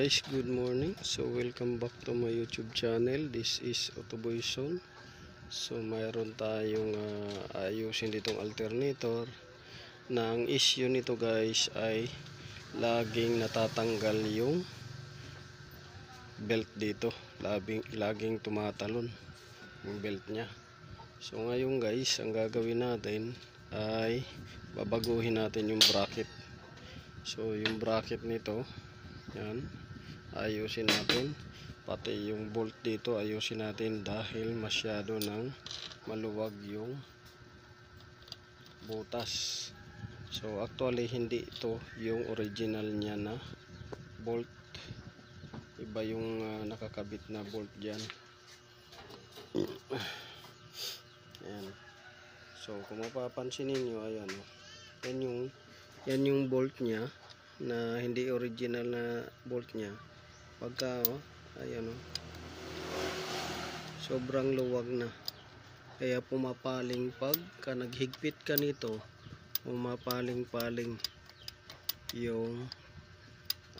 guys, good morning. So welcome back to my YouTube channel. This is Autoboy Zone. So mayroon tayong ayusin ditong alternator na ang issue nito guys ay laging natatanggal yung belt dito. Laging tumatalon yung belt nya. So ngayon guys, ang gagawin natin ay babaguhin natin yung bracket. So yung bracket nito, yan, ayusin natin. Pati yung bolt dito ayusin natin dahil masyado nang maluwag yung butas. So actually hindi ito yung original niya na bolt. Iba yung nakakabit na bolt dyan. Ayan. So kung mapapansin niyo, ayan, yan yung bolt nya na hindi original na bolt nya. Pagka ayan, sobrang luwag na, kaya pumapaling pagka naghigpit ka nito, pumapaling-paling yung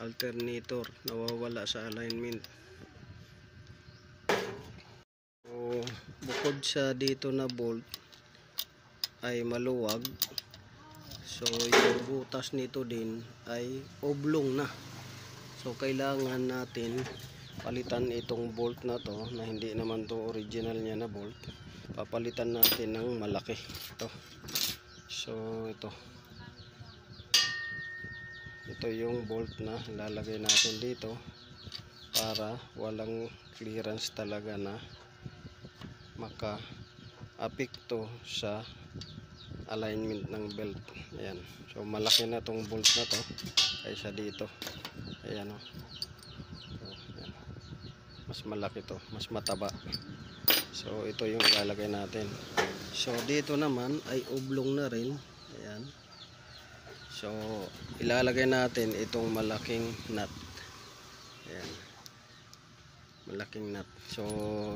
alternator, nawawala sa alignment. So bukod sa dito na bolt ay maluwag, so yung butas nito din ay oblong na. So kailangan natin palitan itong bolt na to, na hindi naman to original niya na bolt. Papalitan natin ng malaki ito. So ito yung bolt na lalagay natin dito para walang clearance talaga na maka-apekto sa alignment ng belt. Ayan. So malaki na tong bolt na to kaysa dito. Ayan, so, ayan. Mas malaki to, mas mataba. So ito yung ilalagay natin. So dito naman ay oblong na rin. Ayan. So ilalagay natin itong malaking nut. Ayan, malaking nut. So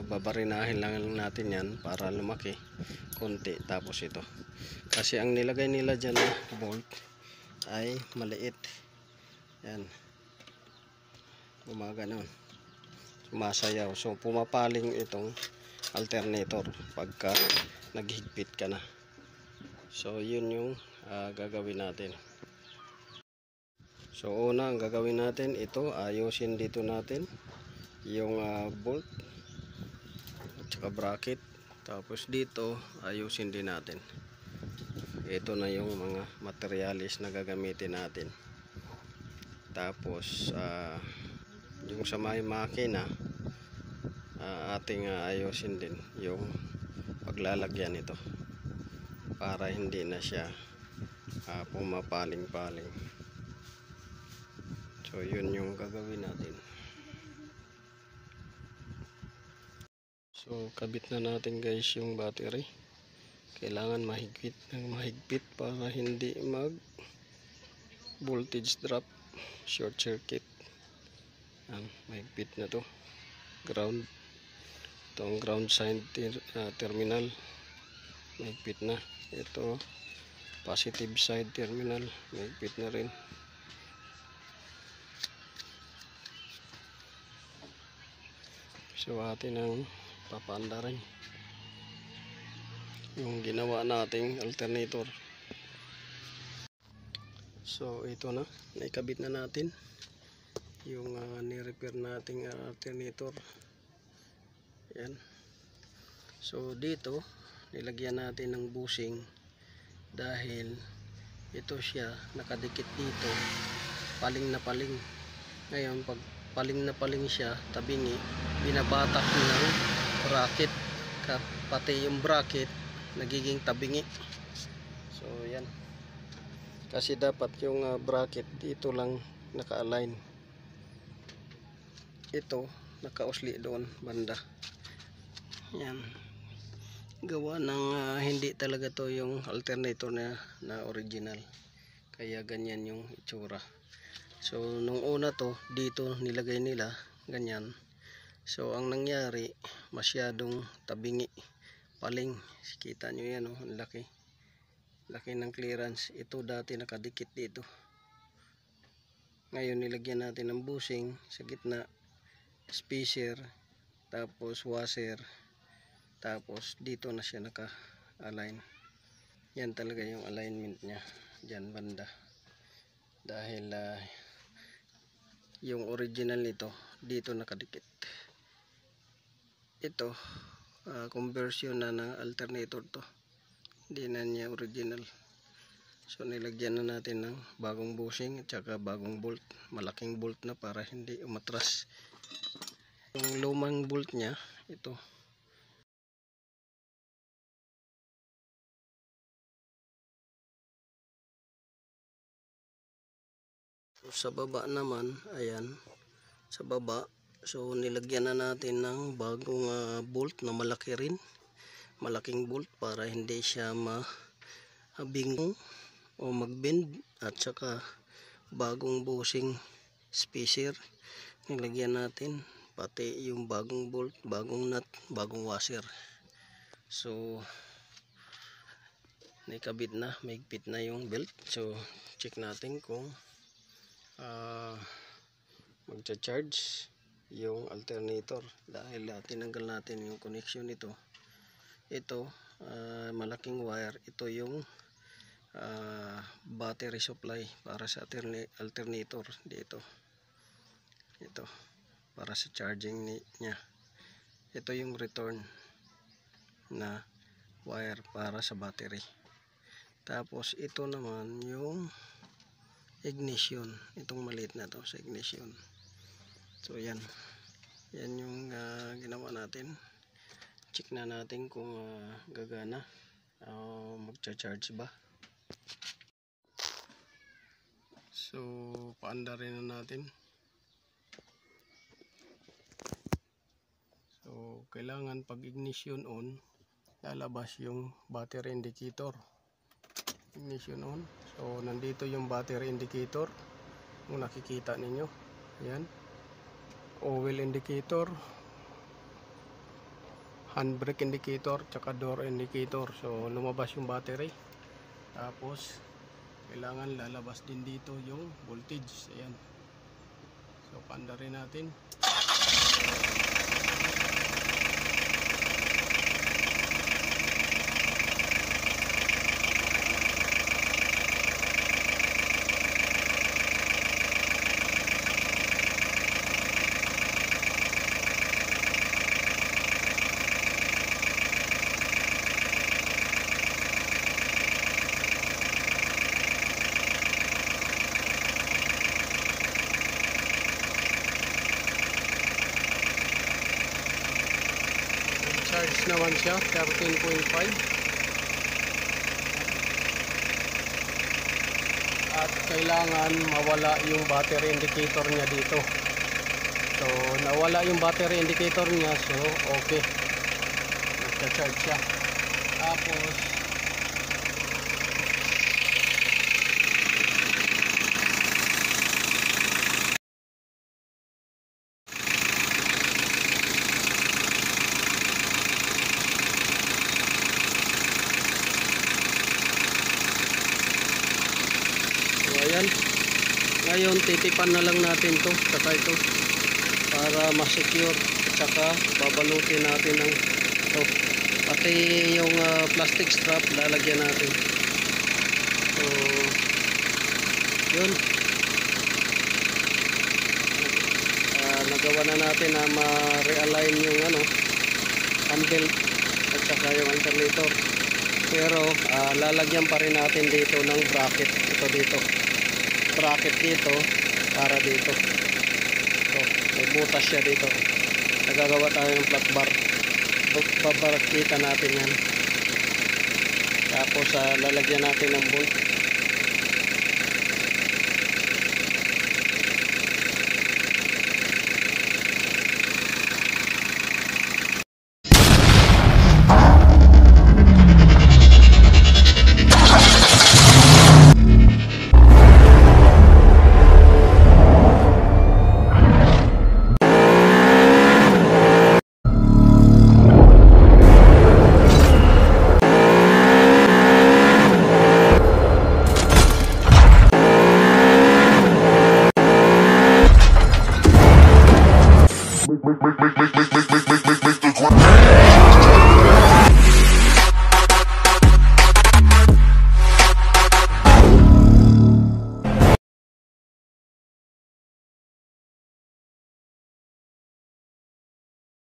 babarinahin lang natin yan para lumaki konti. Tapos ito, kasi ang nilagay nila dyan na bolt ay maliit. Yan, gumaganon, sumasayaw. So pumapaling itong alternator pagka naghigpit ka na. So yun yung gagawin natin. So una, ang gagawin natin, ito ayusin dito natin yung bolt at saka bracket. Tapos dito ayusin din natin. Ito na yung mga materialis na gagamitin natin. Tapos yung sa may makina, ating ayusin din yung paglalagyan nito para hindi na siya pumapaling-paling. So yun yung gagawin natin. So kabit na natin guys yung battery. Kailangan mahigpit ng mahigpit para hindi mag voltage drop, short circuit. Mahigpit na to. Ground, itong ground side terminal mahigpit na. Ito positive side terminal mahigpit na rin. So atin ang papaandarin yung ginawa nating alternator. So ito na, naikabit na natin yung ni-repair nating alternator. Yan. So dito nilagyan natin ng bushing dahil ito siya nakadikit dito, paling na paling. Ngayon pag paling na paling siya, tabingi, binabatak ng bracket, pati yung bracket nagiging tabingi. So yan, kasi dapat yung bracket dito lang naka-align, ito naka-usli doon banda. Yan, gawa ng hindi talaga to yung alternator na original, kaya ganyan yung itsura. So nung una to dito nilagay nila ganyan. So ang nangyari, masyadong tabingi, paling. Kita nyo yan, ang laki ng clearance. Ito dati nakadikit dito, Ngayon nilagyan natin ng bushing sa gitna, spacer, tapos washer, tapos dito na siya naka-align. Yan talaga yung alignment niya dyan banda, dahil yung original nito dito nakadikit. Ito conversion na ng alternator to, hindi na niya original. So nilagyan na natin ng bagong bushing at saka bagong bolt, malaking bolt na para hindi umatras. Yung lumang bolt niya ito. So, sa baba naman, ayan, sa baba, so nilagyan na natin ng bagong bolt na malaki rin, malaking bolt para hindi siya mabingong o magbend, at saka bagong bushing spacer nilagyan natin, pati yung bagong bolt, bagong nut, bagong washer. So nakabit na, mahigpit na yung belt. So check natin kung magcha-charge yung alternator, dahil tinanggal natin yung connection nito. Ito malaking wire, ito yung battery supply para sa alternator dito. Ito para sa charging niya. Ito yung return na wire para sa battery. Tapos ito naman yung ignition, itong maliit na to sa ignition. So yan yung ginawa natin. Check na natin kung gagana, magcha-charge ba. So paandarin na natin. So kailangan pag ignition on, lalabas yung battery indicator. Ignition on. So nandito yung battery indicator, kung nakikita ninyo. Ayan, oil indicator, handbrake indicator, tsaka door indicator. So lumabas yung battery. Tapos kailangan lalabas din dito yung voltage. Ayan. So paandarin natin. Charge naman siya 13.5, at kailangan mawala yung battery indicator niya dito. So nawala yung battery indicator niya, so okay, nagcha-charge siya. Tapos ayan, ngayon titipan na lang natin to, saka ito, para ma-secure. Saka babalutin natin ng ito, pati yung plastic strap lalagyan natin. So yun, nagawa na natin na ma-realign yung handle at saka yung alternator. Pero lalagyan pa rin natin dito ng bracket. Ito dito, bracket dito para dito. So may butas siya dito. Nagagawa tayo ng flat bar, babarakita natin yan. Tapos lalagyan natin ng bolt.